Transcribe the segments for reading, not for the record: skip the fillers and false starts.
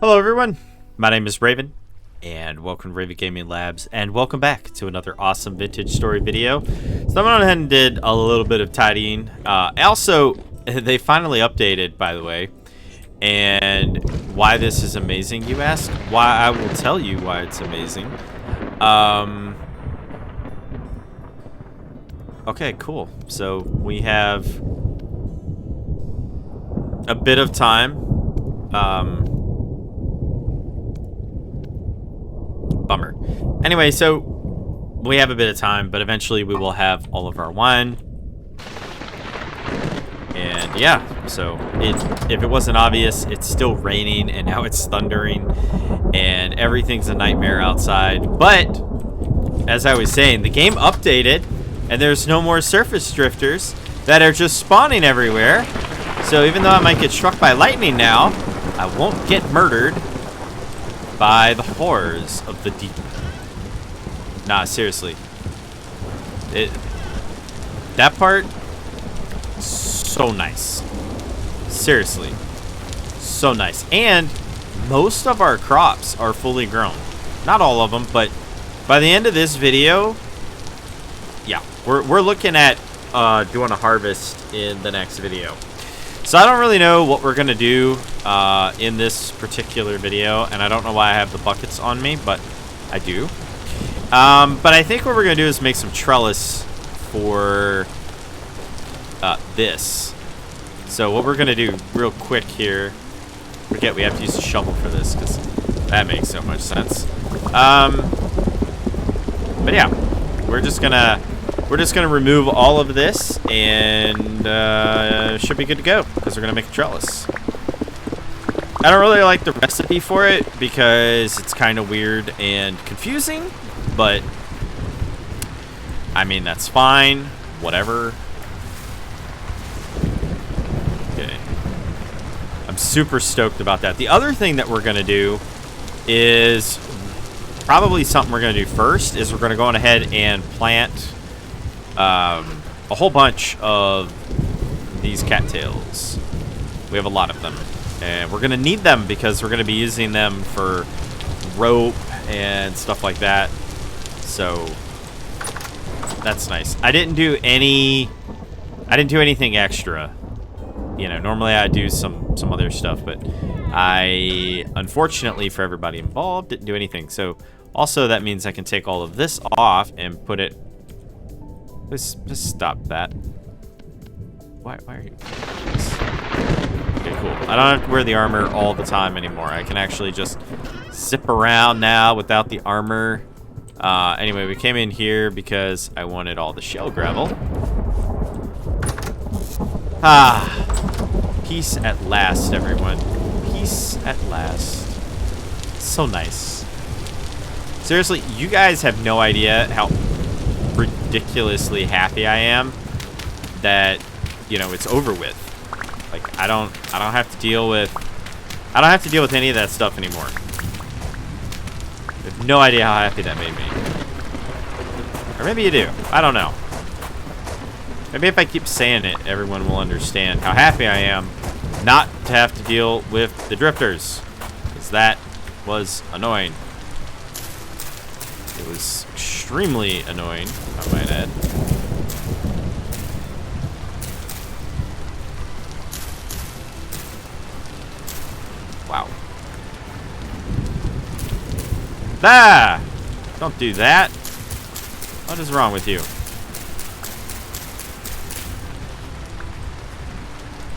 Hello everyone, my name is Raven, and welcome to Raven Gaming Labs, and welcome back to another awesome vintage story video. So I went ahead and did a little bit of tidying. Also, they finally updated, by the way, and why this is amazing, you ask? Why, I will tell you why it's amazing. Okay, cool. So we have a bit of time. Bummer. Anyway, so we have a bit of time, but eventually we will have all of our wine. And yeah, so if it wasn't obvious, it's still raining and now it's thundering and everything's a nightmare outside. But as I was saying, the game updated and there's no more surface drifters that are just spawning everywhere. So even though I might get struck by lightning now, I won't get murdered by the horrors of the deep. Nah, seriously. That part, so nice. Seriously. So nice. And most of our crops are fully grown. Not all of them, but by the end of this video, yeah, we're looking at doing a harvest in the next video. So I don't really know what we're gonna do in this particular video, and I don't know why I have the buckets on me, but I do. But I think what we're gonna do is make some trellis for this. So what we're gonna do real quick here, forget we have to use a shovel for this because that makes so much sense. But yeah, we're just gonna remove all of this and should be good to go because we're gonna make a trellis. I don't really like the recipe for it because it's kind of weird and confusing, but I mean, that's fine, whatever. Okay, I'm super stoked about that. The other thing that we're gonna do is probably something we're gonna do first is we're gonna go on ahead and plant a whole bunch of these cattails. We have a lot of them, and we're gonna need them because we're gonna be using them for rope and stuff like that. So that's nice. I didn't do anything extra. You know, normally I do some other stuff, but I, unfortunately for everybody involved, didn't do anything. So also that means I can take all of this off and put it. Just stop that. Why are you? Okay, cool. I don't have to wear the armor all the time anymore. I can actually just zip around now without the armor. Anyway, we came in here because I wanted all the shell gravel. Peace at last, everyone. Peace at last. So nice. Seriously, you guys have no idea how ridiculously happy I am that, you know, it's over with. Like, I don't have to deal with any of that stuff anymore. I have no idea how happy that made me. Or maybe you do. I don't know. Maybe if I keep saying it, everyone will understand how happy I am not to have to deal with the drifters. Because that was annoying. It was extremely annoying, I might add. Wow. Ah! Don't do that. What is wrong with you?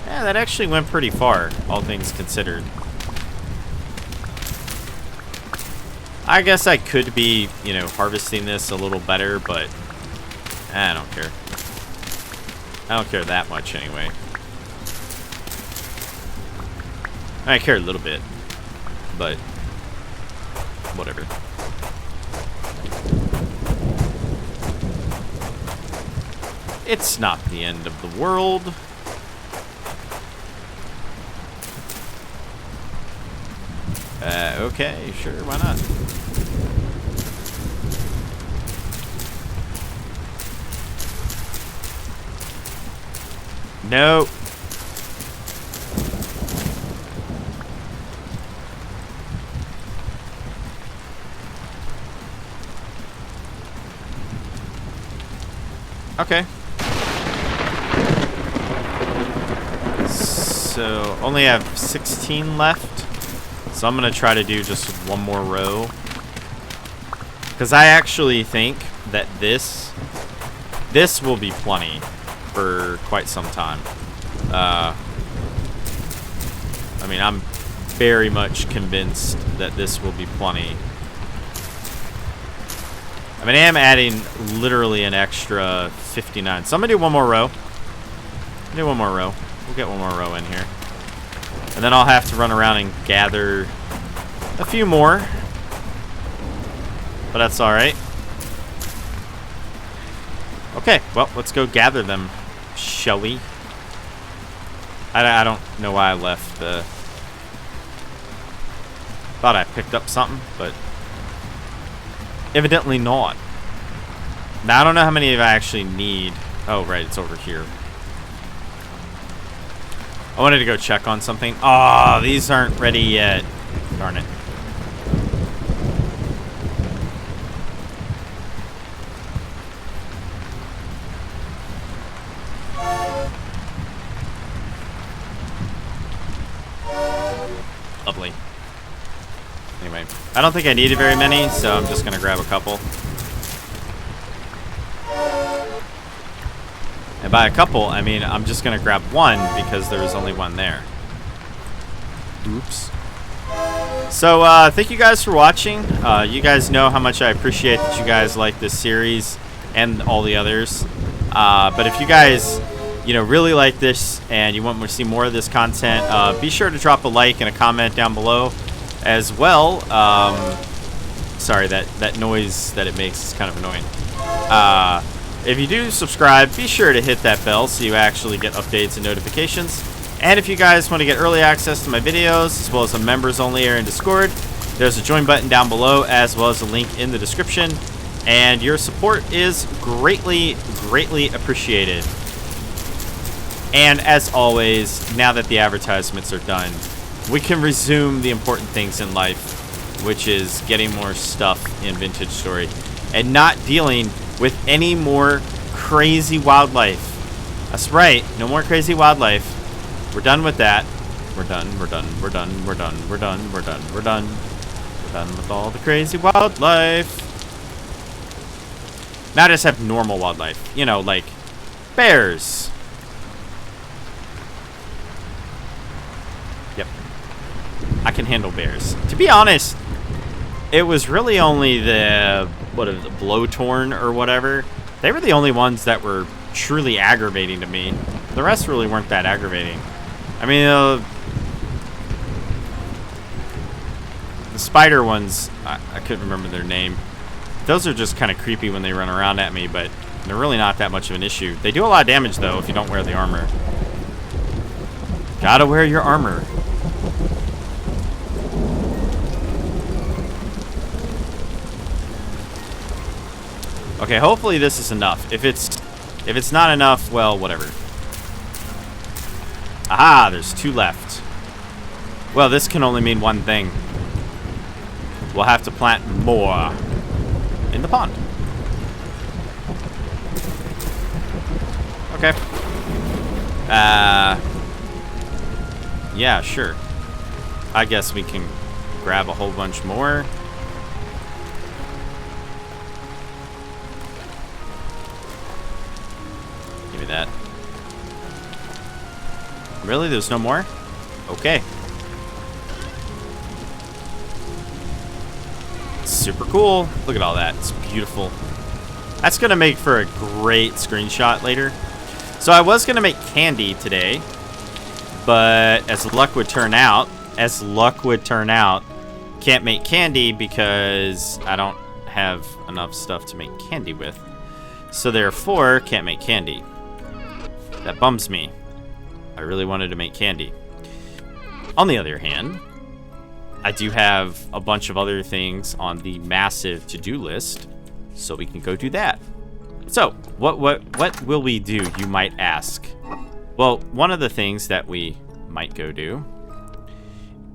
Yeah, that actually went pretty far, all things considered. I guess I could be, you know, harvesting this a little better, but I don't care. I don't care that much anyway. I care a little bit, but whatever. It's not the end of the world. Okay, sure, why not? No. Okay. So, only have 16 left. So I'm going to try to do just one more row. Because I actually think that this will be plenty for quite some time. I mean, I'm very much convinced that this will be plenty. I mean, I am adding literally an extra 59. So I'm going to do one more row. Do one more row. We'll get one more row in here. And then I'll have to run around and gather a few more. But that's alright. Okay, well, let's go gather them, shall we? I don't know why I left the... Thought I picked up something, but evidently not. Now, I don't know how many I actually need. Oh, right, it's over here. I wanted to go check on something. Oh, these aren't ready yet. Darn it. Lovely. Anyway, I don't think I needed very many, so I'm just going to grab a couple. And by a couple, I mean I'm just going to grab one because there was only one there. Oops. So, thank you guys for watching. You guys know how much I appreciate that you guys like this series and all the others. But if you guys, really like this and you want to see more of this content, be sure to drop a like and a comment down below as well. Sorry, that noise that it makes is kind of annoying. If you do subscribe, be sure to hit that bell so you actually get updates and notifications. And if you guys want to get early access to my videos, as well as a members-only area in Discord, there's a join button down below, as well as a link in the description. And your support is greatly, greatly appreciated. And as always, now that the advertisements are done, we can resume the important things in life, which is getting more stuff in VintageStory and not dealing with any more crazy wildlife. That's right, no more crazy wildlife. We're done with that. We're done, we're done, we're done, we're done, we're done, we're done, we're done. We're done with all the crazy wildlife. Now just have normal wildlife. Like bears. Yep. I can handle bears. To be honest, it was really only the blowtorn or whatever. They were the only ones that were truly aggravating to me. The rest really weren't that aggravating. I mean, the spider ones, I couldn't remember their name. Those are just kind of creepy when they run around at me, but they're really not that much of an issue. They do a lot of damage, though, if you don't wear the armor. Gotta wear your armor. Okay, hopefully this is enough. If it's not enough, well, whatever. Aha, there's 2 left. Well, this can only mean one thing. We'll have to plant more in the pond. Okay. Yeah, sure. I guess we can grab a whole bunch more. Give me that. Really? There's no more? Okay. Super cool. Look at all that. It's beautiful. That's going to make for a great screenshot later. So I was going to make candy today, but as luck would turn out, can't make candy because I don't have enough stuff to make candy with. So therefore, can't make candy. That bums me. I really wanted to make candy. On the other hand, I do have a bunch of other things on the massive to-do list, so we can go do that. So, what will we do, you might ask? Well, one of the things that we might go do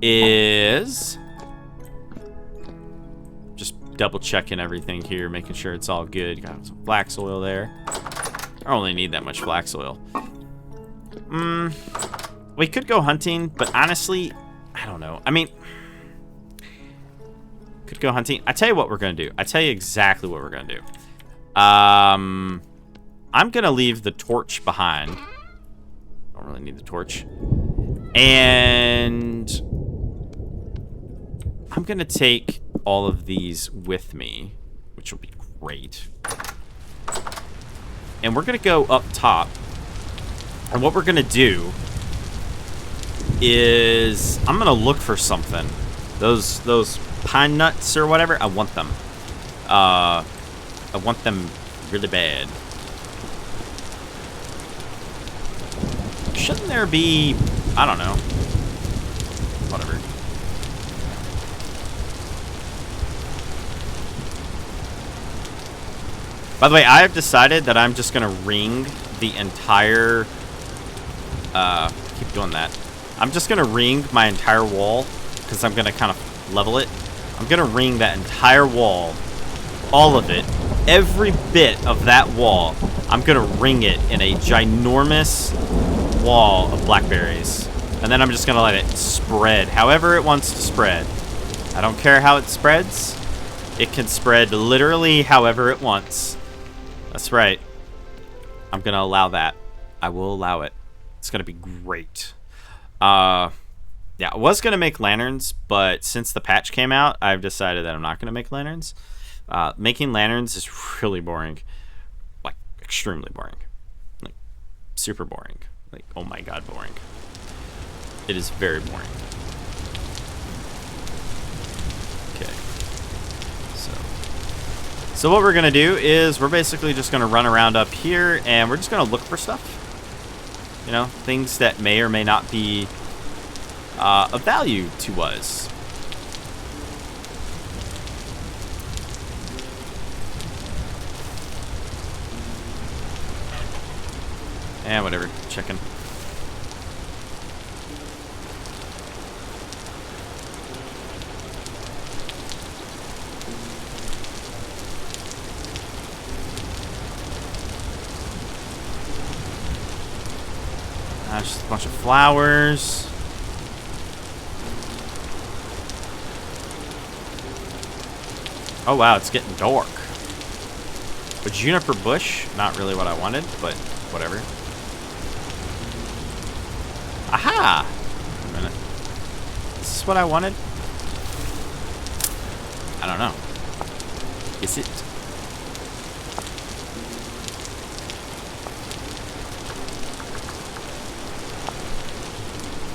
is just double checking everything here, making sure it's all good. Got some black soil there. I only need that much flax oil. We could go hunting, but honestly, I don't know. I mean, could go hunting. I tell you what we're gonna do. I tell you exactly what we're gonna do. I'm gonna leave the torch behind. Don't really need the torch. And I'm gonna take all of these with me, which will be great. And we're gonna go up top. And what we're gonna do is I'm gonna look for something. Those pine nuts or whatever, I want them. I want them really bad. Shouldn't there be, I don't know. Whatever. By the way, I have decided that I'm just gonna ring the entire keep doing that. I'm just gonna ring my entire wall because I'm gonna kind of level it. I'm gonna ring that entire wall, all of it, every bit of that wall. I'm gonna ring it in a ginormous wall of blackberries, and then I'm just gonna let it spread however it wants to spread. I don't care how it spreads. It can spread literally however it wants. That's right. I'm gonna allow that. I will allow it. It's gonna be great. Yeah, I was gonna make lanterns, but since the patch came out, I've decided that I'm not gonna make lanterns. Making lanterns is really boring. Like, extremely boring. Like, super boring. Like, oh my god, boring. It is very boring. Okay. So what we're gonna do is we're basically just gonna run around up here and we're just gonna look for stuff. You know, things that may or may not be of value to us. And whatever, chicken. Just a bunch of flowers. Oh wow, it's getting dark. A juniper bush, not really what I wanted, but whatever. Aha! Wait a minute. Is this what I wanted? I don't know. Is it?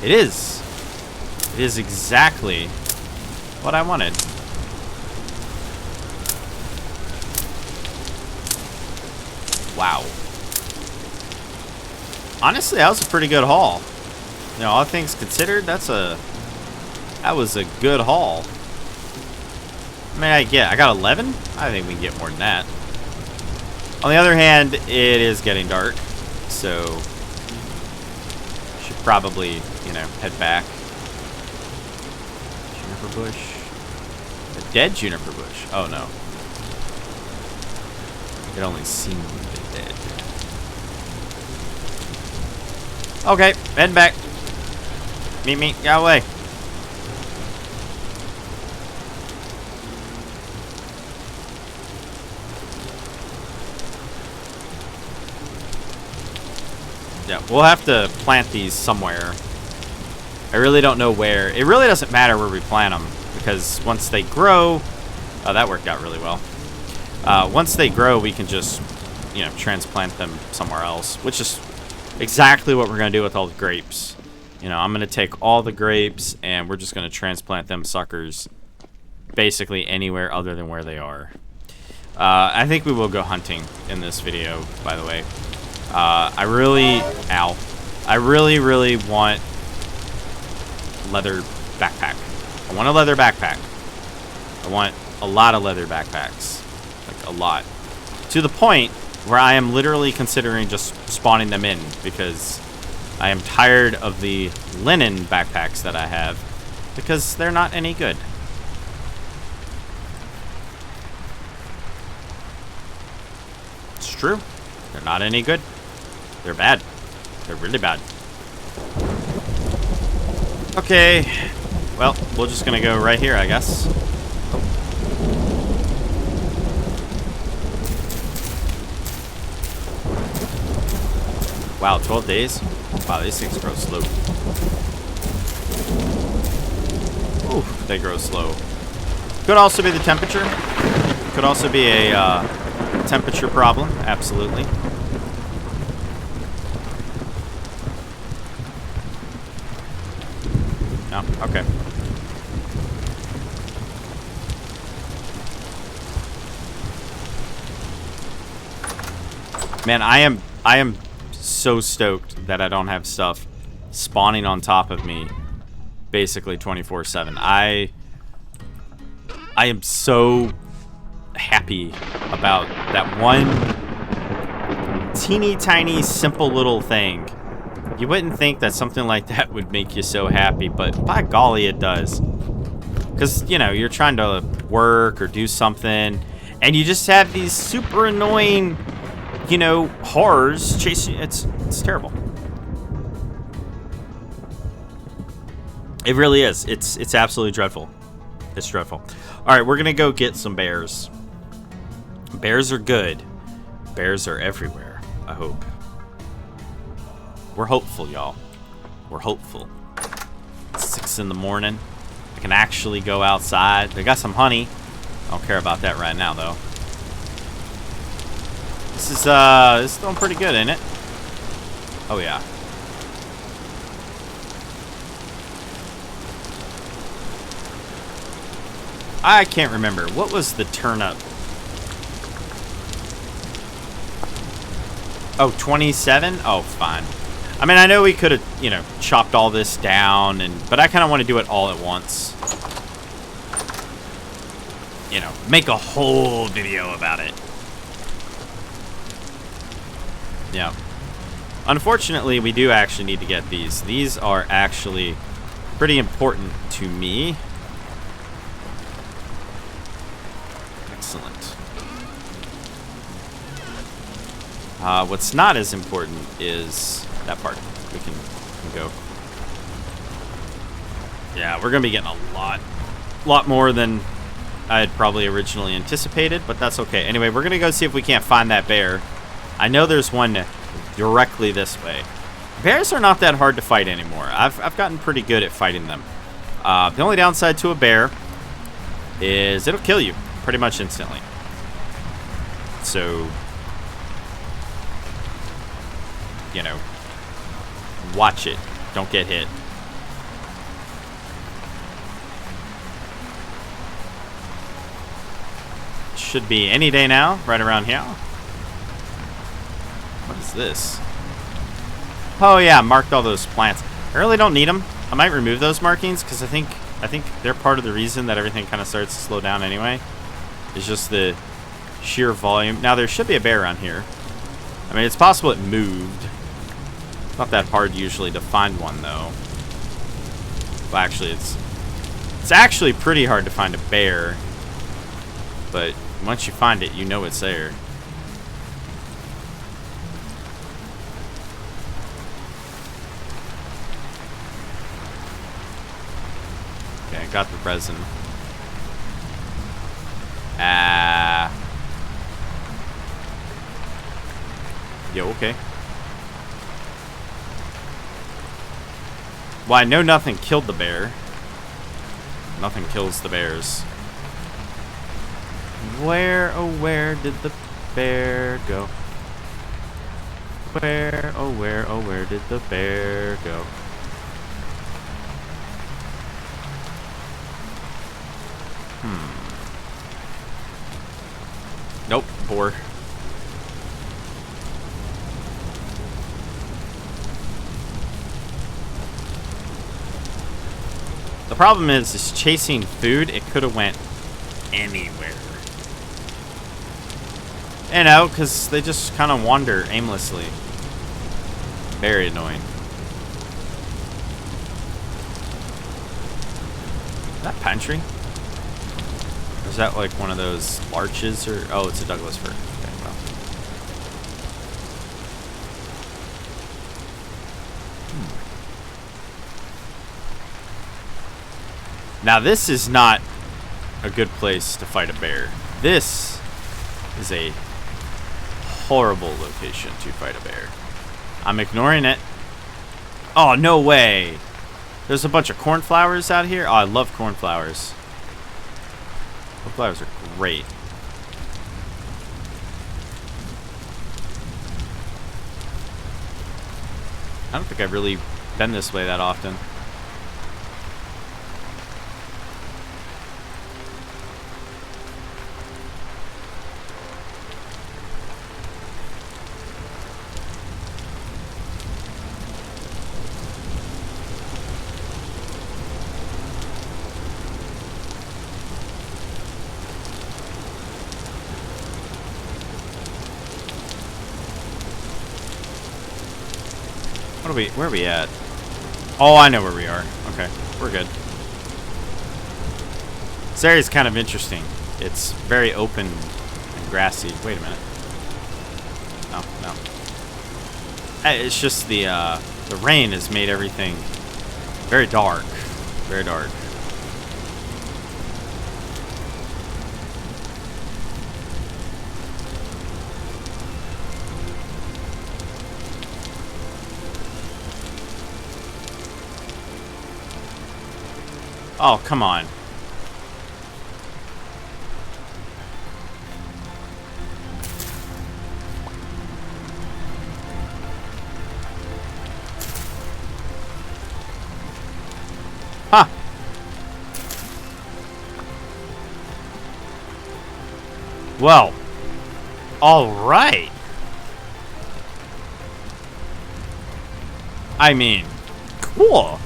It is. It is exactly what I wanted. Wow. Honestly, that was a pretty good haul. You know, all things considered, that was a good haul. I mean, I got 11? I think we can get more than that. On the other hand, it is getting dark, so should probably, you know, head back. Juniper bush. A dead juniper bush. Oh no. It only seemed dead. Okay, head back. Meet me, get away. Yeah, we'll have to plant these somewhere. I really don't know where. It really doesn't matter where we plant them, because once they grow... Oh, that worked out really well. Once they grow, we can just, you know, transplant them somewhere else, which is exactly what we're going to do with all the grapes. You know, I'm going to take all the grapes, and we're just going to transplant them suckers basically anywhere other than where they are. I think we will go hunting in this video, by the way. I really want leather backpack. I want a leather backpack. I want a lot of leather backpacks. Like, a lot. To the point where I am literally considering just spawning them in, because I am tired of the linen backpacks that I have, because they're not any good. It's true. They're not any good. They're bad. They're really bad. Okay. Well, we're just gonna go right here, I guess. Wow, 12 days? Wow, these things grow slow. Ooh, they grow slow. Could also be the temperature. Could also be a temperature problem. Absolutely. No, okay. Man, I am so stoked that I don't have stuff spawning on top of me basically 24/7. I am so happy about that one teeny tiny simple little thing. You wouldn't think that something like that would make you so happy, but by golly it does. Because, you know, you're trying to work or do something and you just have these super annoying, you know, horrors chasing you. It's terrible. It really is. It's absolutely dreadful. It's dreadful. All right, we're gonna go get some bears. Bears are good. Bears are everywhere, I hope. We're hopeful, y'all. We're hopeful. It's 6 in the morning. I can actually go outside. They got some honey. I don't care about that right now, though. This is doing pretty good, ain't it? Oh, yeah. I can't remember. What was the turnip? Oh, 27? Oh, fine. I mean, I know we could have, you know, chopped all this down, but I kind of want to do it all at once. You know, make a whole video about it. Yeah. Unfortunately, we do actually need to get these. These are actually pretty important to me. Excellent. What's not as important is that part. We can go. Yeah, we're gonna be getting a lot more than I had probably originally anticipated, but that's okay. Anyway, we're gonna go see if we can't find that bear. I know there's one directly this way. Bears are not that hard to fight anymore. I've gotten pretty good at fighting them. The only downside to a bear is it'll kill you pretty much instantly. So, you know, watch it. Don't get hit. Should be any day now, right around here. What is this? Oh yeah, marked all those plants. I really don't need them. I might remove those markings because I think they're part of the reason that everything kind of starts to slow down anyway. It's just the sheer volume. Now there should be a bear around here. I mean, it's possible it moved. It's not that hard usually to find one though. Well, actually, it's actually pretty hard to find a bear. But once you find it, you know it's there. Okay, I got the resin. Yo, okay. Well, I know nothing killed the bear. Nothing kills the bears. Where, oh where did the bear go? Where, oh where did the bear go? Nope, boar. The problem is chasing food. It could have went anywhere. You know, because they just kind of wander aimlessly. Very annoying. Is that pine tree? Or is that like one of those larches? Or oh, it's a Douglas fir. Okay, well. Now, this is not a good place to fight a bear. This is a horrible location to fight a bear. I'm ignoring it. Oh, no way. There's a bunch of cornflowers out here. Oh, I love cornflowers. Cornflowers are great. I don't think I've really been this way that often. Where are we at? Oh, I know where we are. Okay, we're good. This area is kind of interesting. It's very open and grassy. Wait a minute. No, no. It's just the rain has made everything very dark. Very dark. Oh, come on. Huh. Well. All right. I mean, cool.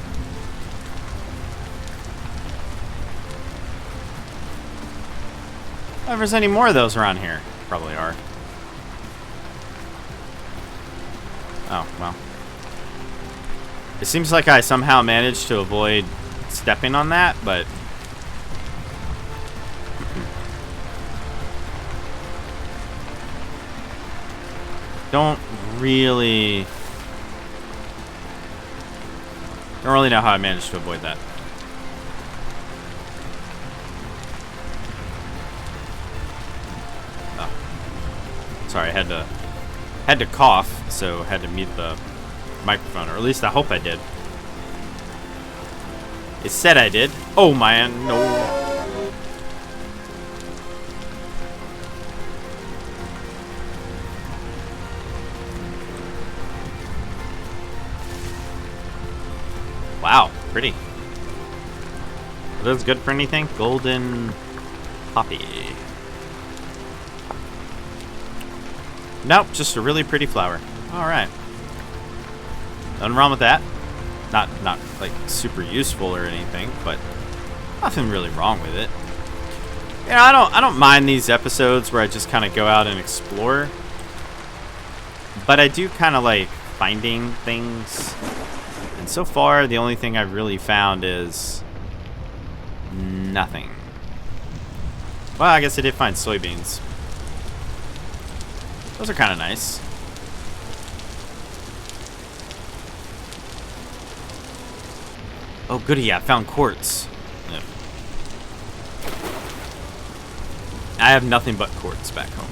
If there's any more of those around here. Probably are. Oh, well. It seems like I somehow managed to avoid stepping on that, but... Don't really know how I managed to avoid that. Sorry, I had to cough, so had to mute the microphone, or at least I hope I did. It said I did. Oh man, no. Wow, pretty. Are those good for anything? Golden poppy. Nope, just a really pretty flower. Alright. Nothing wrong with that. Not like super useful or anything, but nothing really wrong with it. You know, I don't mind these episodes where I just kind of go out and explore. But I do kind of like finding things. And so far, the only thing I've really found is nothing. Well, I guess I did find soybeans. Those are kind of nice. Oh, goody, I found quartz. Yeah. I have nothing but quartz back home.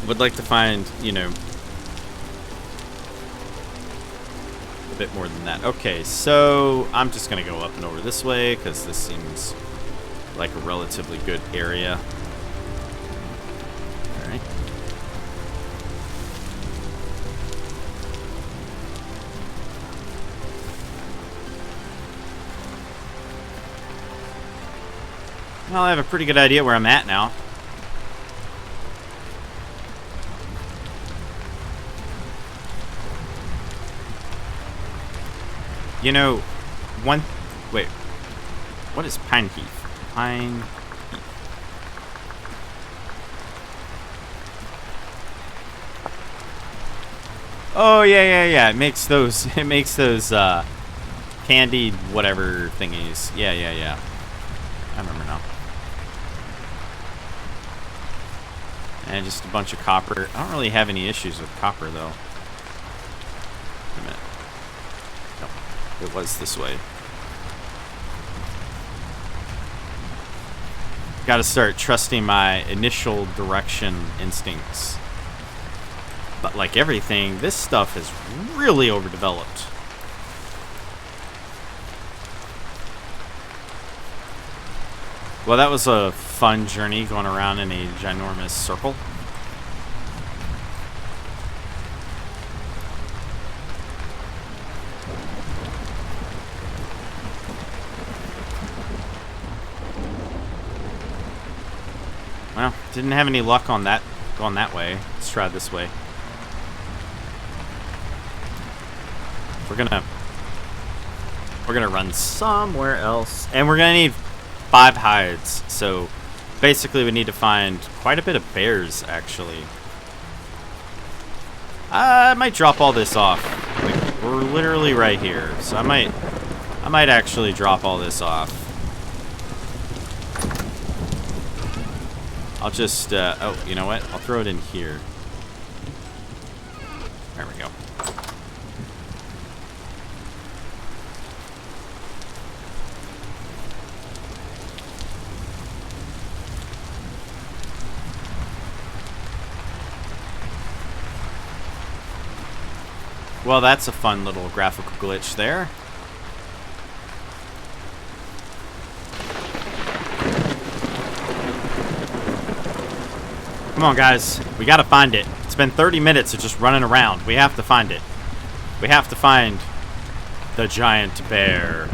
Would like to find, you know, a bit more than that. Okay, so I'm just going to go up and over this way because this seems like a relatively good area. Alright. Well, I have a pretty good idea where I'm at now. You know, wait. What is pine heath? Pine heath. Oh, yeah. It makes those candied whatever thingies. Yeah. I remember now. And just a bunch of copper. I don't really have any issues with copper, though. Wait a minute. It was this way. Gotta start trusting my initial direction instincts. But like everything, this stuff is really overdeveloped. Well, that was a fun journey going around in a ginormous circle. Well, didn't have any luck on that going that way. Let's try this way. We're gonna run somewhere else, and we're gonna need 5 hides. So basically, we need to find quite a bit of bears. Actually, I might drop all this off. Like, we're literally right here, so I might actually drop all this off. I'll just, oh, you know what? I'll throw it in here. There we go. Well, that's a fun little graphical glitch there. Come on, guys. We gotta find it. It's been 30 minutes of just running around. We have to find it. We have to find the giant bear.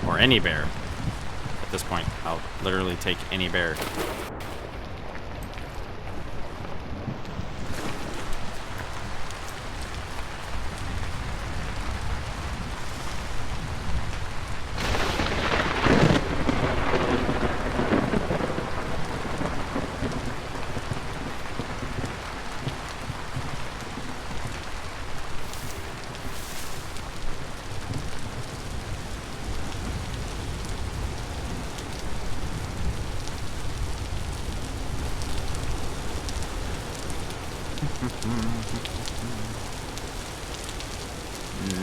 Or any bear. At this point, I'll literally take any bear.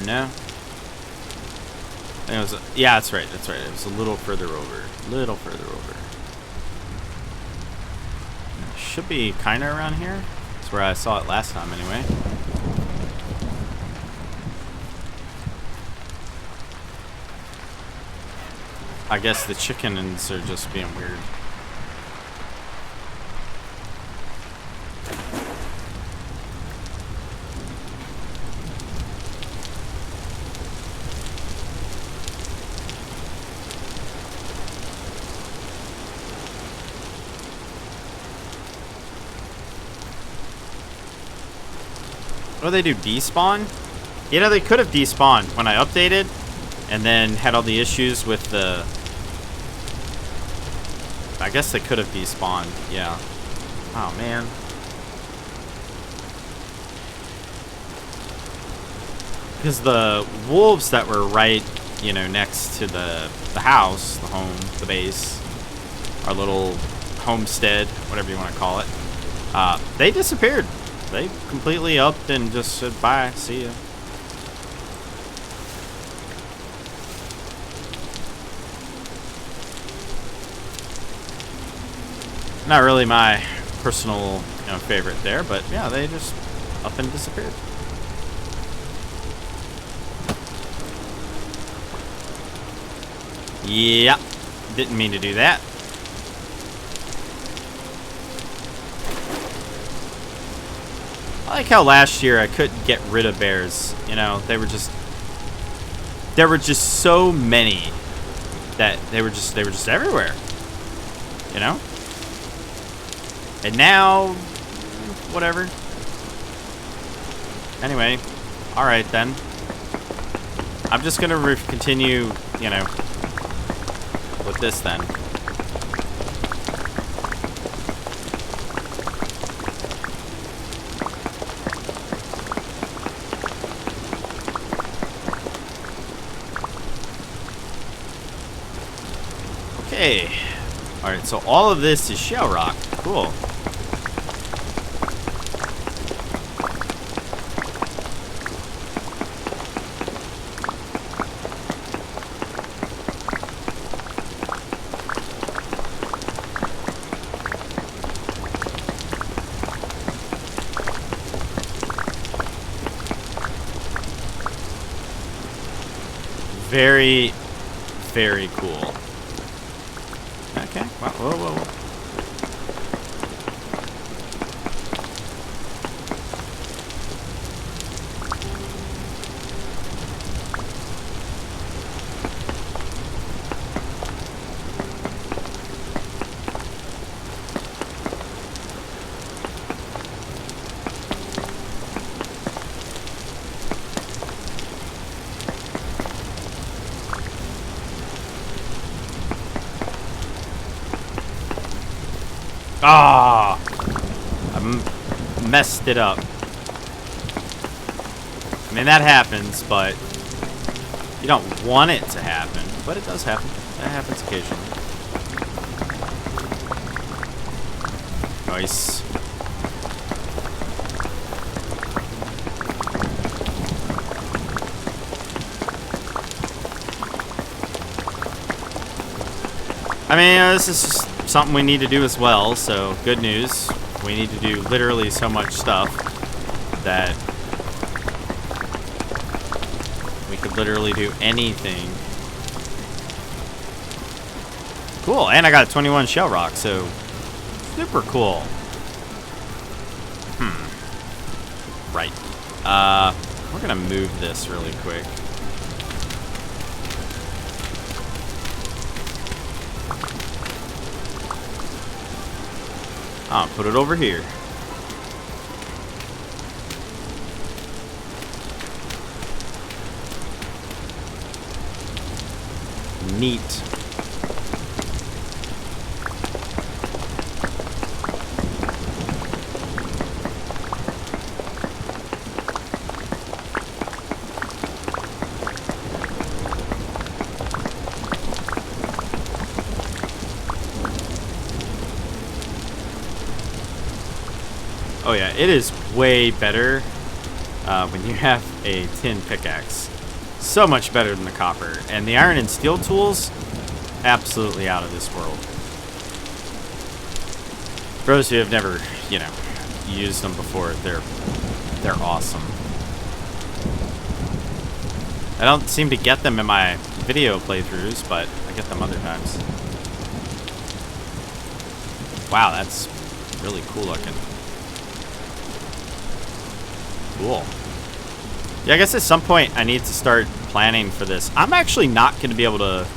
No. It was yeah, that's right. That's right. It was a little further over. Little further over. Should be kind of around here. That's where I saw it last time, anyway. I guess the chickens are just being weird. What do they do? Despawn? You know, they could have despawned when I updated and then had all the issues with the... I guess they could have despawned. Yeah. Oh, man. Because the wolves that were right, you know, next to the house, the home, the base, our little homestead, whatever you want to call it, they disappeared. They completely upped and just said bye, see ya. Not really my personal, you know, favorite there, but yeah, they just up and disappeared. Yeah, didn't mean to do that. I like how last year I couldn't get rid of bears. You know, there were just so many that they were just everywhere. You know? And now, whatever. Anyway, all right then. I'm just gonna continue, you know, with this then. Okay. Alright, so all of this is shell rock. Cool. very, very cool. Okay. Wow. Whoa, whoa, whoa. Ah! I messed it up. I mean, that happens, but you don't want it to happen. But it does happen. That happens occasionally. Nice. I mean, this is just something we need to do as well, so good news. We need to do literally so much stuff that we could literally do anything. Cool, and I got a 21 shell rock, so super cool. Right. We're gonna move this really quick. I'll put it over here. Neat. Oh yeah, it is way better when you have a tin pickaxe. So much better than the copper. And the iron and steel tools, absolutely out of this world. For those who have never, you know, used them before, they're awesome. I don't seem to get them in my video playthroughs, but I get them other times. Wow, that's really cool looking. Cool. Yeah, I guess at some point I need to start planning for this. I'm actually not going to be able to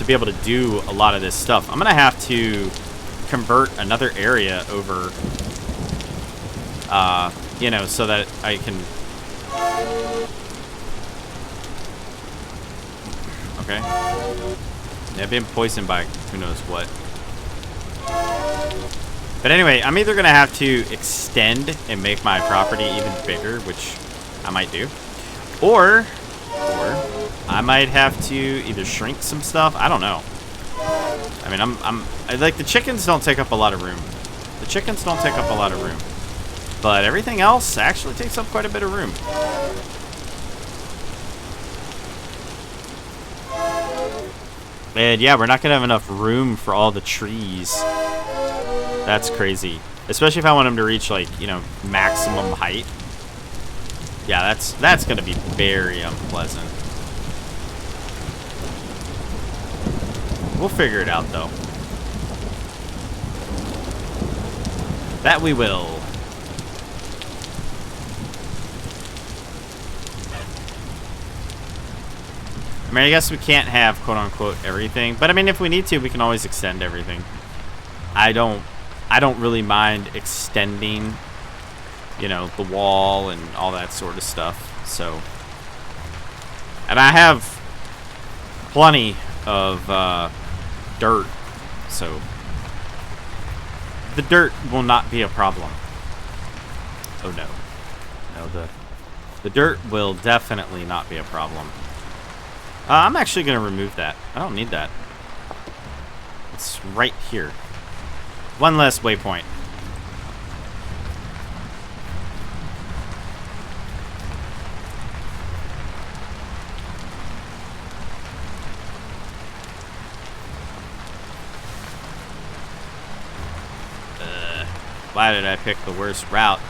be able to do a lot of this stuff. I'm going to have to convert another area over, you know, so that I can. Okay. Yeah, I've been poisoned by who knows what. But anyway, I'm either going to have to extend and make my property even bigger, which I might do. Or I might have to either shrink some stuff. I don't know. I mean, I like, the chickens don't take up a lot of room. The chickens don't take up a lot of room. But everything else actually takes up quite a bit of room. And yeah, we're not going to have enough room for all the trees. That's crazy. Especially if I want them to reach, like, you know, maximum height. Yeah, that's going to be very unpleasant. We'll figure it out, though. That we will. I mean, I guess we can't have quote-unquote everything. But, I mean, if we need to, we can always extend everything. I don't really mind extending, you know, the wall and all that sort of stuff. So, and I have plenty of dirt, so the dirt will not be a problem. Oh no, no, the dirt will definitely not be a problem. I'm actually going to remove that. I don't need that. It's right here. One less waypoint. Why did I pick the worst route?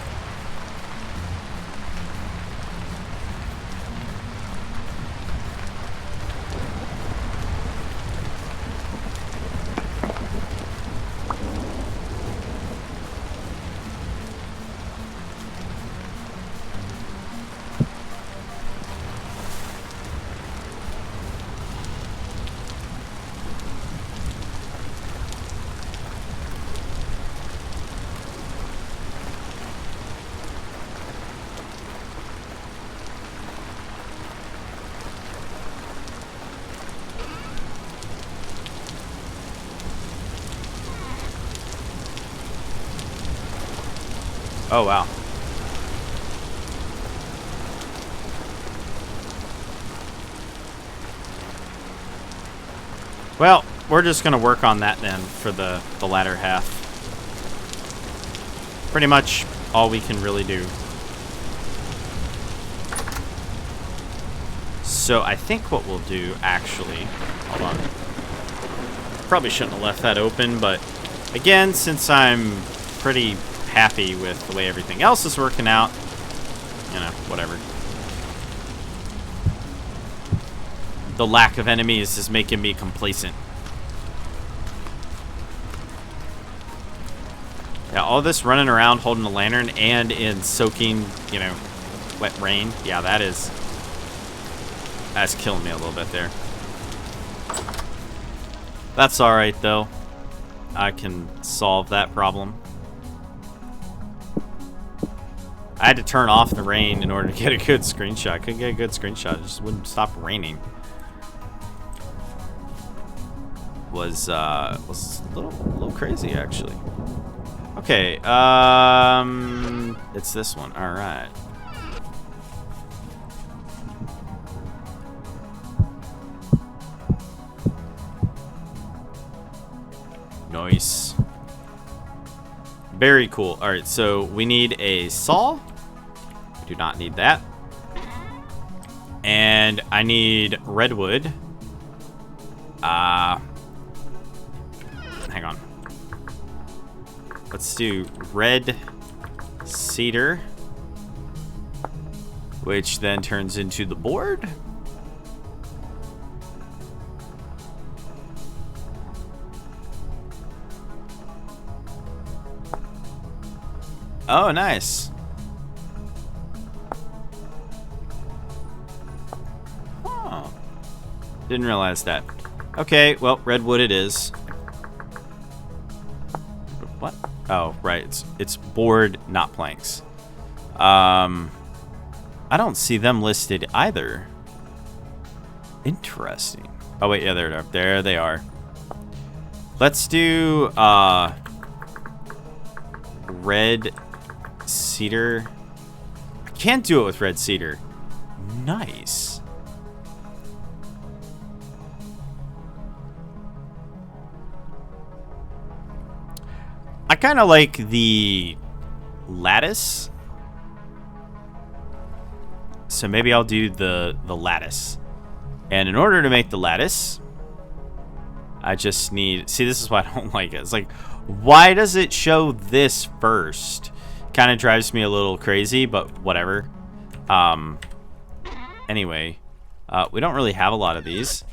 Oh, wow. Well, we're just going to work on that then for the latter half. Pretty much all we can really do. So I think what we'll do, actually... Hold on. Probably shouldn't have left that open, but... Again, since I'm pretty happy with the way everything else is working out, you know, whatever. The lack of enemies is making me complacent. Yeah, all this running around holding a lantern and in soaking, you know, wet rain. Yeah, that's killing me a little bit there. That's alright, though. I can solve that problem. I had to turn off the rain in order to get a good screenshot. I couldn't get a good screenshot. It just wouldn't stop raining. Was a little crazy, actually. Okay, it's this one. All right. Nice. Very cool. All right, so we need a saw. We do not need that. And I need redwood. Hang on. Let's do red cedar, which then turns into the board. Oh, nice. Oh, didn't realize that. Okay, well, redwood it is. What? Oh, right. It's board, not planks. I don't see them listed either. Interesting. Oh wait, yeah, there they are. Let's do red cedar. I can't do it with red cedar. Nice. I kind of like the lattice. So maybe I'll do the lattice. And in order to make the lattice, I just need... See, this is why I don't like it. It's like, why does it show this first? Kind of drives me a little crazy, but whatever. Anyway, we don't really have a lot of these.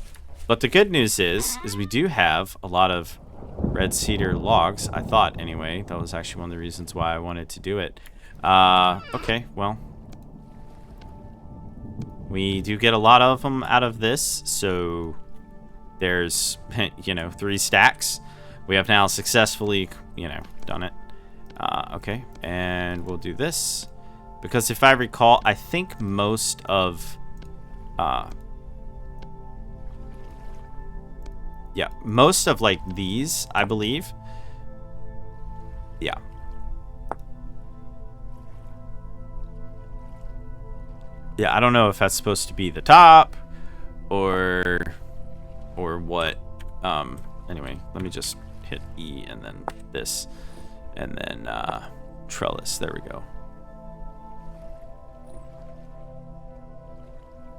But the good news is we do have a lot of red cedar logs. I thought, anyway. That was actually one of the reasons why I wanted to do it. Okay, well. We do get a lot of them out of this, so there's, 3 stacks. We have now successfully, done it. Okay, and we'll do this. Because if I recall, I think most of, most of, like, these, I believe. Yeah. Yeah, I don't know if that's supposed to be the top or what. Anyway, let me just hit E and then this and then trellis. There we go.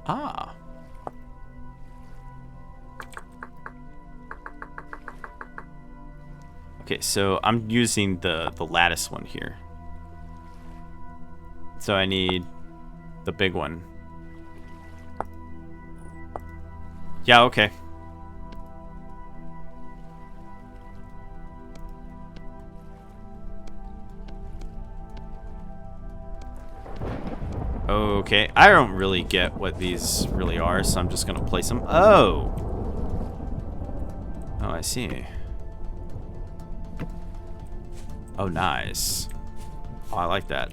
Ah. Okay, so I'm using the lattice one here. So I need the big one. Yeah, okay. Okay, I don't really get what these really are, so I'm just gonna place them. Oh! Oh, I see. Oh, nice. Oh, I like that.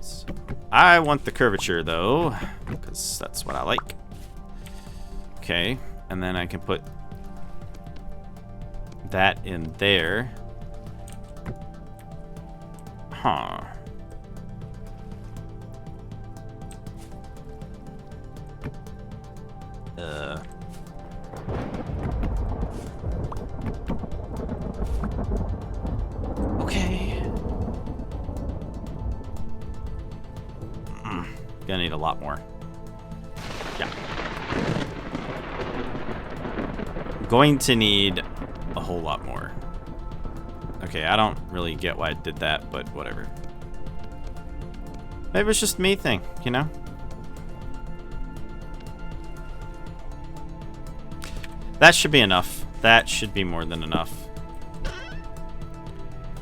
So, I want the curvature, though, because that's what I like. Okay, and then I can put that in there. Huh. need a lot more. Yeah. I'm going to need a whole lot more. Okay, I don't really get why I did that, but whatever. Maybe it's just me thing, you know? That should be enough. That should be more than enough.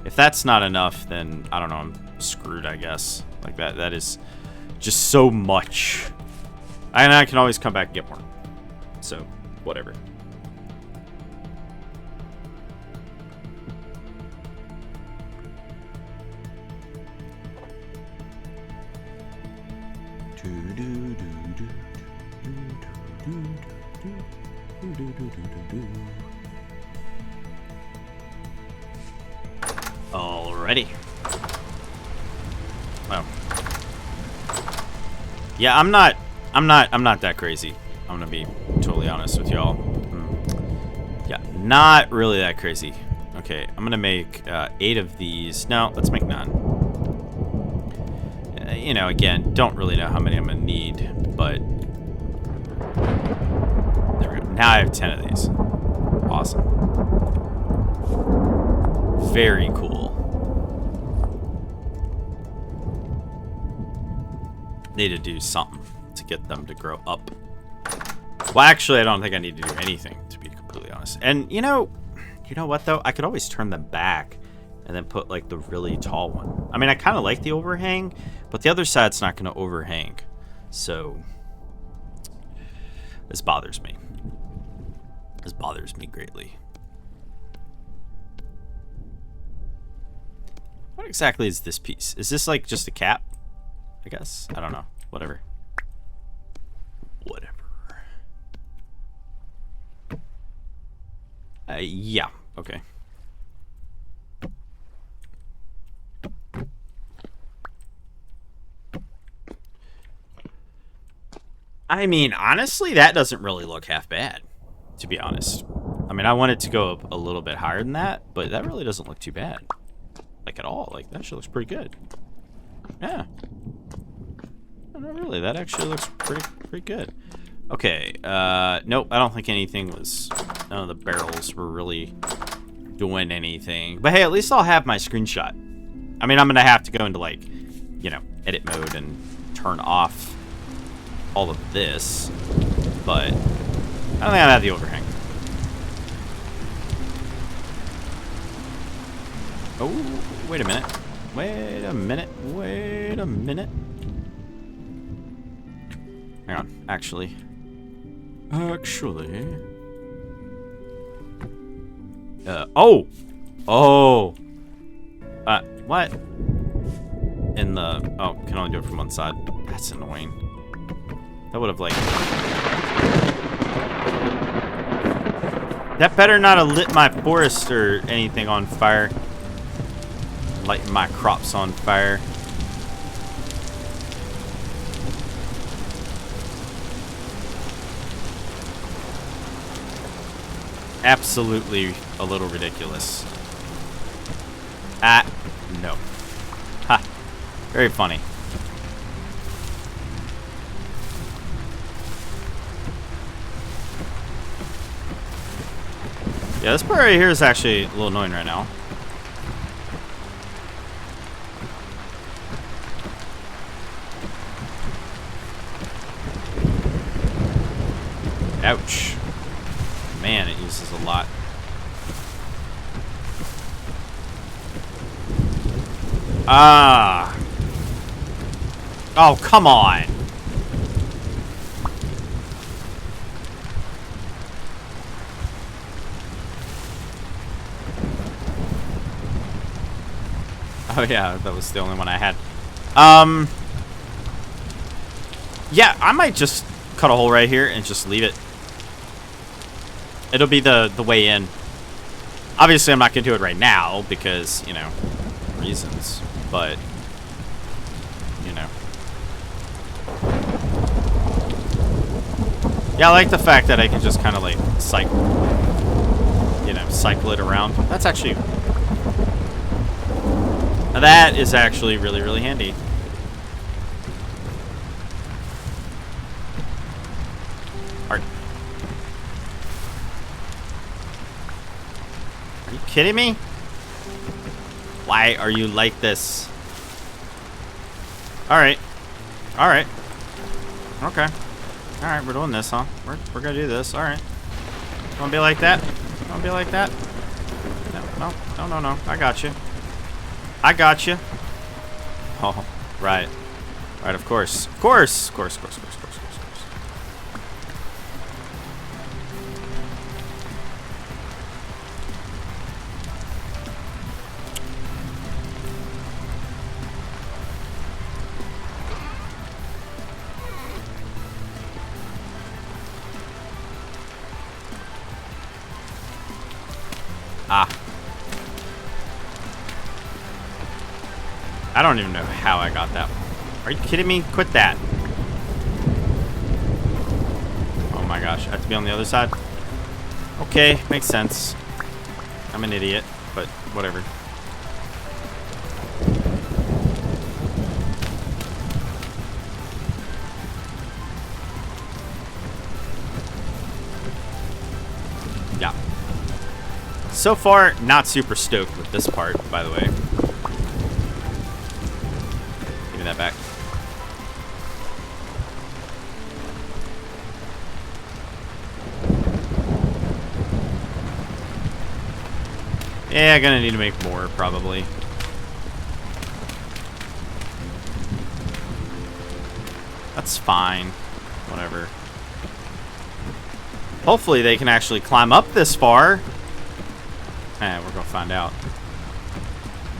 If that's not enough, then I don't know, I'm screwed, I guess. Like that is just so much. And I can always come back and get more. So, whatever. Alrighty. Well. Yeah, I'm not that crazy. I'm gonna be totally honest with y'all. Yeah, not really that crazy. Okay, I'm gonna make 8 of these. No, let's make 9. You know, again, don't really know how many I'm gonna need, but there we go. Now I have 10 of these. Awesome. Very cool. Need to do something to get them to grow up. Well, actually, I don't think I need to do anything, to be completely honest. And you know what though? I could always turn them back and then put like the really tall one. I mean, I kind of like the overhang, but the other side's not going to overhang. So this bothers me. This bothers me greatly. What exactly is this piece? Is this like just a cap? I guess. I don't know. Whatever. Whatever. Yeah. Okay. I mean, honestly, that doesn't really look half bad, to be honest. I mean, I want it to go up a little bit higher than that, but that really doesn't look too bad. Like, at all. Like, that shit looks pretty good. Yeah. No, really, that actually looks pretty good. Okay, nope, I don't think anything was... None of the barrels were really doing anything. But hey, at least I'll have my screenshot. I mean, I'm gonna have to go into, like, you know, edit mode and turn off all of this. But I don't think I have the overhang. Oh, wait a minute. Wait a minute. Wait a minute. Hang on. Actually. Oh! Oh! What? In the... Oh, can only do it from one side. That's annoying. That would have, like... That better not have lit my forest or anything on fire. Lighting my crops on fire. Absolutely a little ridiculous. No. Ha. Very funny. Yeah, this part right here is actually a little annoying right now. Ouch. Man, it uses a lot. Ah. Oh, come on. Oh yeah, that was the only one I had. Yeah, I might just cut a hole right here and just leave it. It'll be the way in. Obviously, I'm not going to do it right now because, you know, reasons. But, you know. Yeah, I like the fact that I can just kind of, like, cycle it around. That's actually... That is actually really, really handy. Are you kidding me? Why are you like this? Alright. Alright. Okay. Alright, we're doing this, huh? We're gonna do this. Alright. Wanna be like that? Wanna be like that? No. I got you. I got you. Oh, right. Right, of course. Of course. Of course. Ah. I don't even know how I got that. Are you kidding me? Quit that. Oh my gosh. I have to be on the other side? Okay, makes sense. I'm an idiot, but whatever. Yeah. So far, not super stoked with this part, by the way. Give me that back. Yeah, gonna need to make more, probably. That's fine. Whatever. Hopefully they can actually climb up this far. Eh, we're gonna find out.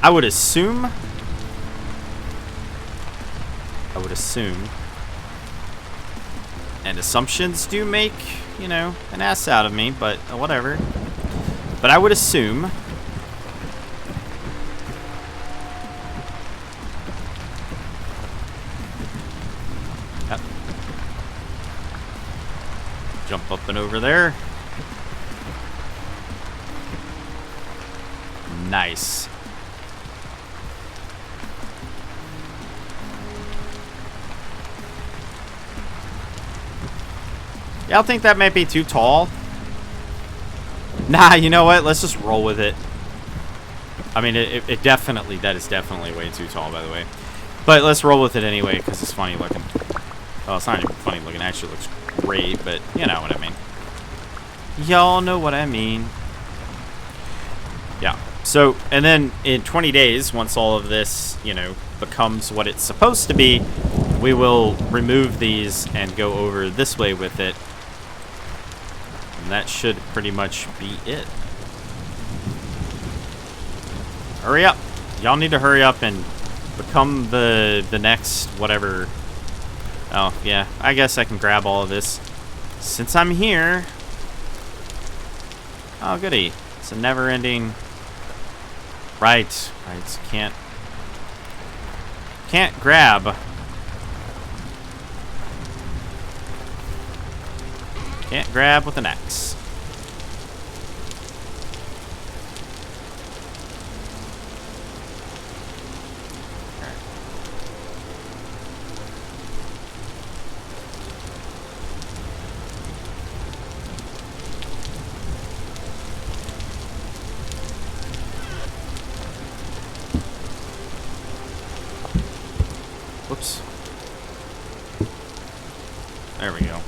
I would assume. And assumptions do make, you know, an ass out of me, but whatever. But I would assume. Yep. Jump up and over there. Nice. Y'all think that might be too tall? Nah, you know what? Let's just roll with it. I mean, it definitely, that is definitely way too tall, by the way. But let's roll with it anyway, because it's funny looking. Well, it's not even funny looking. It actually looks great, but you know what I mean. Y'all know what I mean. Yeah. So, and then in 20 days, once all of this, you know, becomes what it's supposed to be, we will remove these and go over this way with it. And that should pretty much be it. Hurry up. Y'all need to hurry up and become the next whatever. Oh, yeah. I guess I can grab all of this. Since I'm here. Oh, goody. It's a never-ending. Right. Right. Can't grab. Can't grab with an axe. Alright. Whoops. There we go.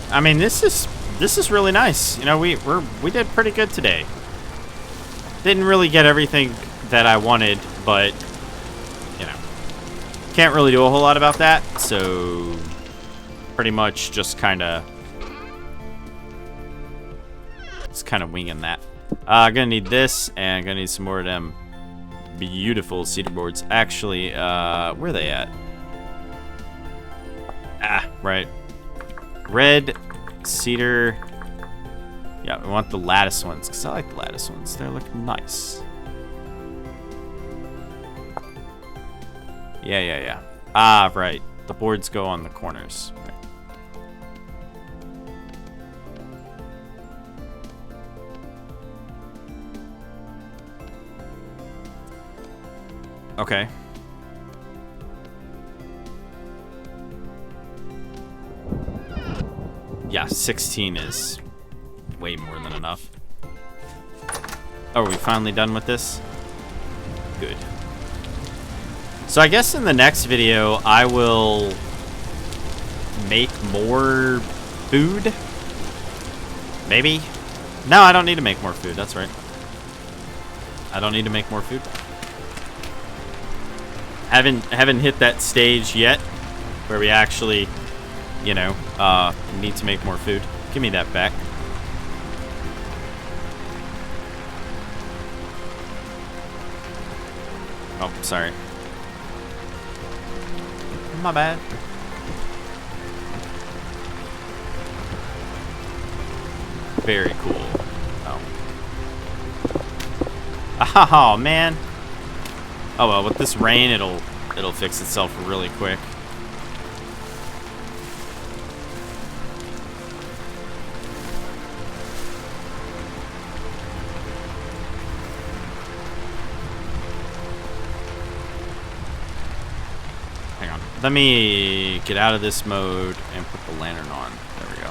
I mean, this is really nice. You know, we did pretty good today. Didn't really get everything that I wanted, but you know, can't really do a whole lot about that. So pretty much just kind of winging that. Gonna need this, and gonna need some more of them beautiful cedar boards. Actually, where are they at? Ah, right. Red cedar. Yeah, we want the lattice ones because I like the lattice ones. They're looking nice. Yeah. Ah, right. The boards go on the corners. Right. Okay. Yeah, 16 is way more than enough. Oh, are we finally done with this? Good. So I guess in the next video, I will make more food. Maybe? No, I don't need to make more food. That's right. I don't need to make more food. Haven't hit that stage yet where we actually, you know, need to make more food. Give me that back. Oh, sorry. My bad. Very cool. Oh. Oh, man. Oh, well, with this rain, it'll fix itself really quick. Hang on. Let me get out of this mode and put the lantern on. There we go.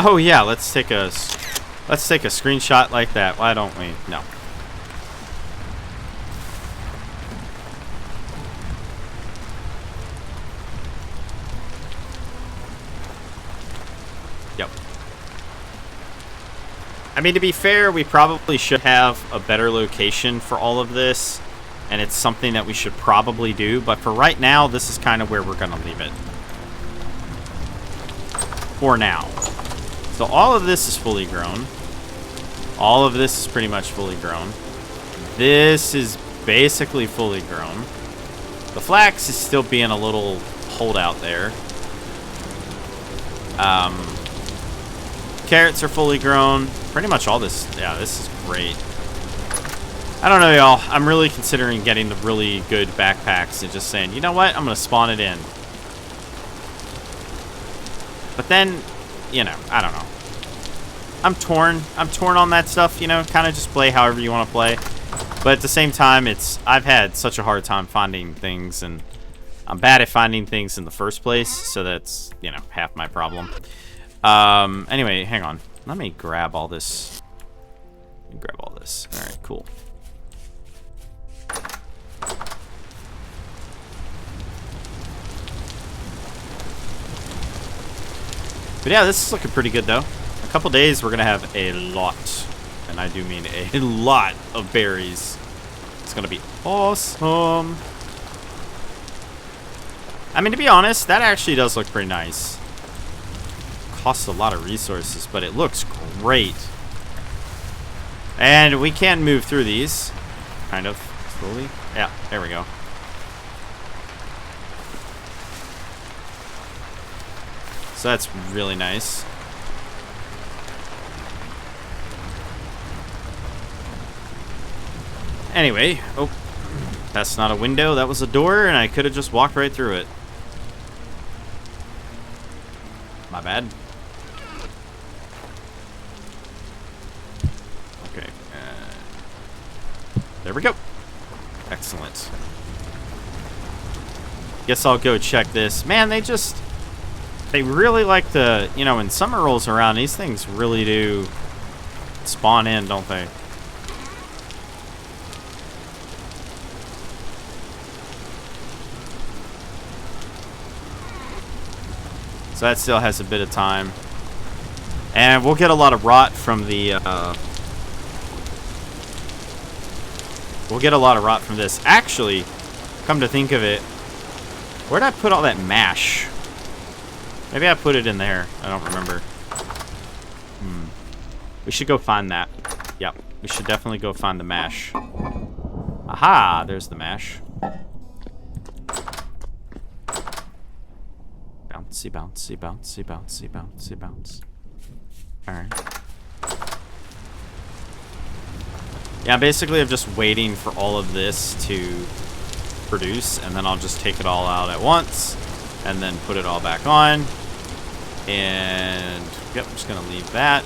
Oh yeah, let's take a screenshot like that. Why don't we? No. Yep. I mean, to be fair, we probably should have a better location for all of this, and it's something that we should probably do, but for right now, this is kind of where we're going to leave it. For now. So all of this is fully grown. All of this is pretty much fully grown. This is basically fully grown. The flax is still being a little holdout there. Carrots are fully grown. Pretty much all this. Yeah, this is great. I don't know, y'all. I'm really considering getting the really good backpacks and just saying, you know what? I'm going to spawn it in. But then, you know, I don't know. I'm torn. I'm torn on that stuff, you know, kind of just play however you want to play. But at the same time, I've had such a hard time finding things, and I'm bad at finding things in the first place, so that's, you know, half my problem. Anyway, hang on. Let me grab all this. Grab all this. All right, cool. But yeah, this is looking pretty good, though. A couple days, we're going to have a lot, and I do mean a lot of berries. It's going to be awesome. I mean, to be honest, that actually does look pretty nice. Costs a lot of resources, but it looks great. And we can move through these, kind of, slowly. Yeah, there we go. So that's really nice. Anyway, oh, that's not a window, that was a door, and I could have just walked right through it. My bad. Okay. There we go. Excellent. Guess I'll go check this. Man, they really like to, you know, when summer rolls around, these things really do spawn in, don't they? So that still has a bit of time. And we'll get a lot of rot from the, we'll get a lot of rot from this. Actually, come to think of it, where'd I put all that mash? Maybe I put it in there. I don't remember. We should go find that. Yep, we should definitely go find the mash. Aha, there's the mash. Bouncy, bouncy, bouncy, bouncy, bouncy, bounce. Alright. Yeah, basically I'm just waiting for all of this to produce, and then I'll just take it all out at once, and then put it all back on. And, yep, I'm just going to leave that.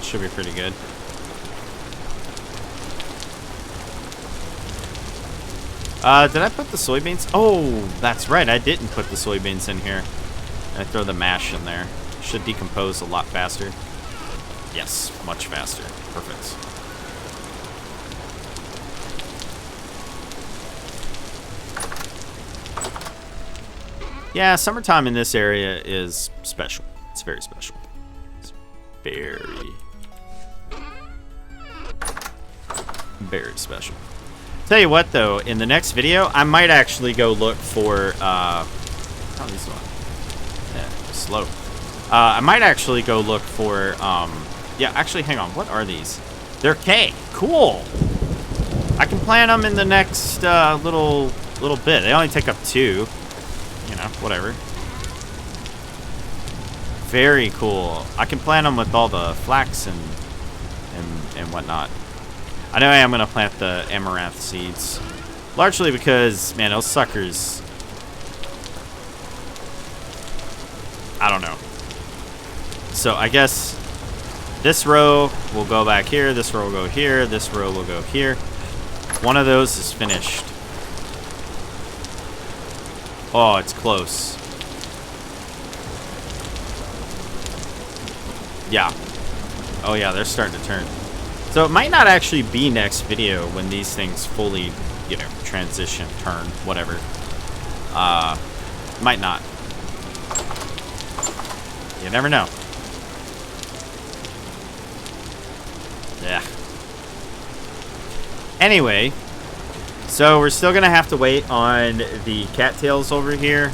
Should be pretty good. Did I put the soybeans? Oh, that's right. I didn't put the soybeans in here. I throw the mash in there. Should decompose a lot faster. Yes, much faster. Perfect. Yeah, summertime in this area is special. It's very special. It's very special. Tell you what, though, in the next video, I might actually go look for, oh, this one. Yeah, slow. I might actually go look for, yeah, actually, hang on. What are these? They're K. Cool. I can plant them in the next, little bit. They only take up 2. You know, whatever. Very cool. I can plant them with all the flax and whatnot. I know I am going to plant the amaranth seeds. Largely because, man, those suckers... I don't know. So I guess this row will go back here. This row will go here. This row will go here. One of those is finished. Oh, it's close. Yeah. Oh, yeah, they're starting to turn. So it might not actually be next video when these things fully, you know, transition, turn, whatever. Might not. You never know. Yeah. Anyway, so we're still gonna have to wait on the cattails over here,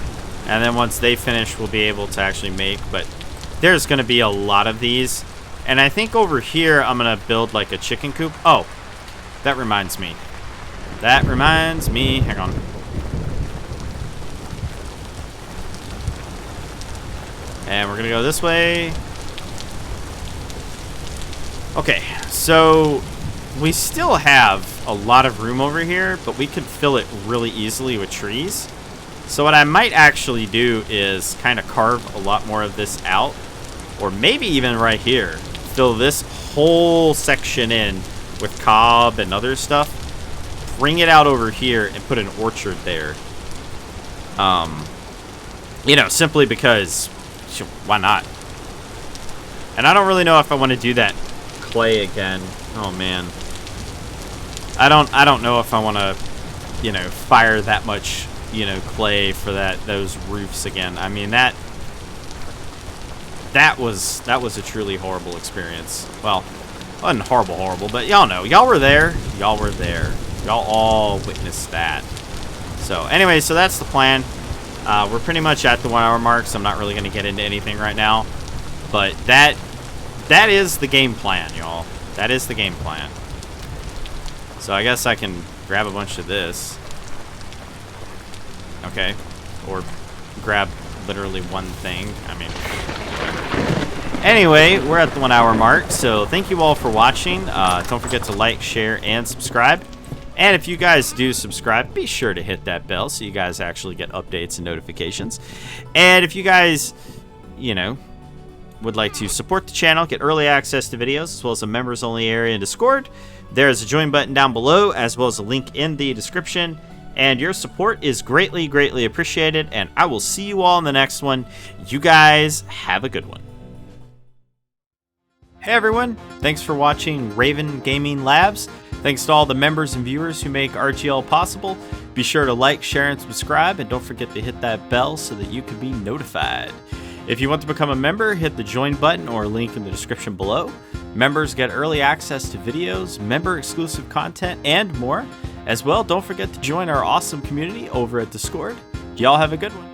and then once they finish, we'll be able to actually make. But there's gonna be a lot of these. And I think over here, I'm going to build like a chicken coop. Oh, that reminds me. That reminds me. Hang on. And we're going to go this way. Okay, so we still have a lot of room over here, but we could fill it really easily with trees. So what I might actually do is kind of carve a lot more of this out. Or maybe even right here. Fill this whole section in with cob and other stuff. Bring it out over here and put an orchard there. You know, simply because why not? And I don't really know if I want to do that clay again. Oh man. I don't know if I want to, you know, fire that much, you know, clay for those roofs again. I mean, that was a truly horrible experience. Well, it wasn't horrible, but y'all know. Y'all were there. Y'all were there. Y'all all witnessed that. So anyway, so that's the plan. We're pretty much at the 1 hour mark, so I'm not really going to get into anything right now. But that is the game plan, y'all. That is the game plan. So I guess I can grab a bunch of this. Okay. Or grab literally one thing. I mean, whatever. Anyway, we're at the 1 hour mark, so thank you all for watching. Don't forget to like, share, and subscribe. And if you guys do subscribe, be sure to hit that bell so you guys actually get updates and notifications. And if you guys, you know, would like to support the channel, get early access to videos, as well as a members-only area in Discord, there's a join button down below, as well as a link in the description. And your support is greatly, greatly appreciated. And I will see you all in the next one. You guys have a good one. Hey everyone, thanks for watching Raven Gaming Labs. Thanks to all the members and viewers who make RGL possible. Be sure to like, share, and subscribe, and don't forget to hit that bell so that you can be notified. If you want to become a member, hit the join button or link in the description below. Members get early access to videos, member-exclusive content, and more. As well, don't forget to join our awesome community over at Discord. Y'all have a good one.